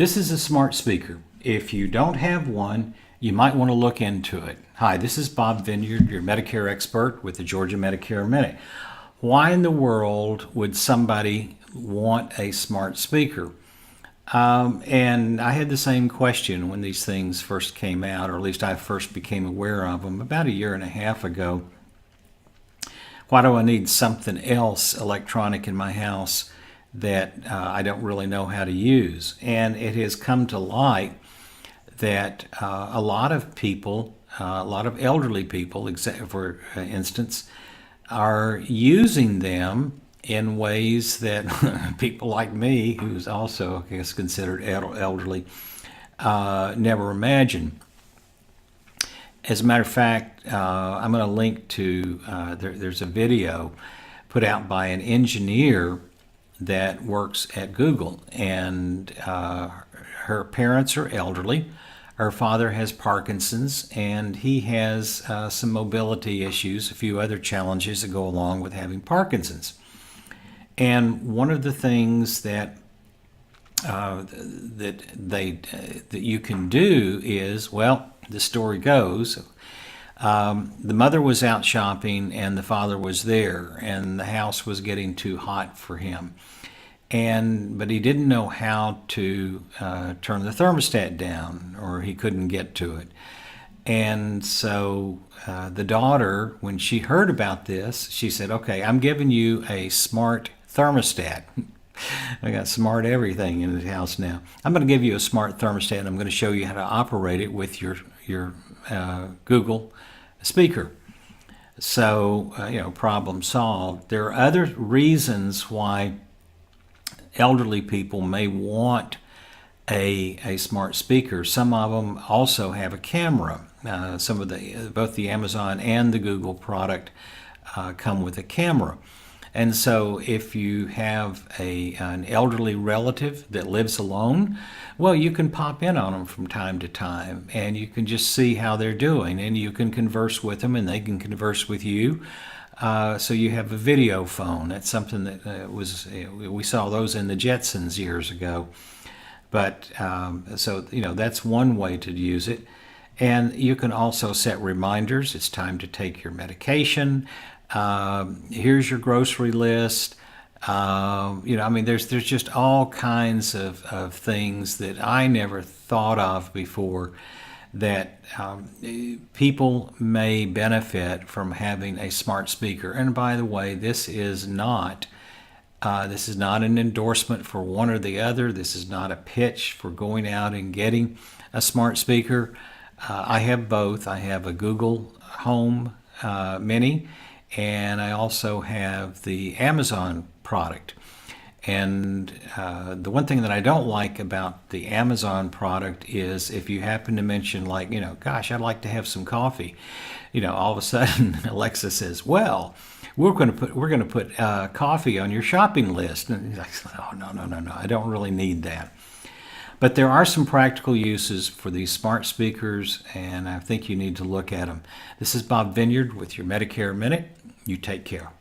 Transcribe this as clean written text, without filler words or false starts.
This is a smart speaker. If you don't have one, you might want to look into it. Hi, this is Bob Vineyard, your Medicare expert with the Georgia Medicare Minute. Why in the world would somebody want a smart speaker? And I had the same question when these things first came out, or at least I first became aware of them about a year and a half ago. Why do I need something else electronic in my house that I don't really know how to use? And it has come to light that a lot of people, a lot of elderly people, for instance, are using them in ways that people like me, who's also, I guess, considered elderly, never imagined. As a matter of fact, I'm going to link to, there's a video put out by an engineer that works at Google, and her parents are elderly. Her father has Parkinson's, and he has some mobility issues, a few other challenges that go along with having Parkinson's. And one of the things that that you can do is, well, the story goes, the mother was out shopping and the father was there, and the house was getting too hot for him. But he didn't know how to turn the thermostat down, or he couldn't get to it. And so the daughter, when she heard about this, she said, okay, I'm giving you a smart thermostat. I got smart everything in the house now. I'm going to give you a smart thermostat, and I'm going to show you how to operate it with your Google speaker. So, problem solved. There are other reasons why elderly people may want a smart speaker. Some of them also have a camera. Both the Amazon and the Google product come with a camera. And so if you have an elderly relative that lives alone, well, you can pop in on them from time to time, and you can just see how they're doing, and you can converse with them, and they can converse with you. So you have a video phone. That's something that we saw those in the Jetsons years ago. But that's one way to use it. And you can also set reminders. It's time to take your medication. Here's your grocery list. There's just all kinds of things that I never thought of before that people may benefit from having a smart speaker. And by the way, this is not an endorsement for one or the other. This is not a pitch for going out and getting a smart speaker. I have both. I have a Google Home Mini, and I also have the Amazon product. And the one thing that I don't like about the Amazon product is if you happen to mention, gosh, I'd like to have some coffee, all of a sudden Alexa says, well, we're going to put coffee on your shopping list. And like, oh, no, I don't really need that. But there are some practical uses for these smart speakers, and I think you need to look at them. This is Bob Vineyard with your Medicare Minute. You take care.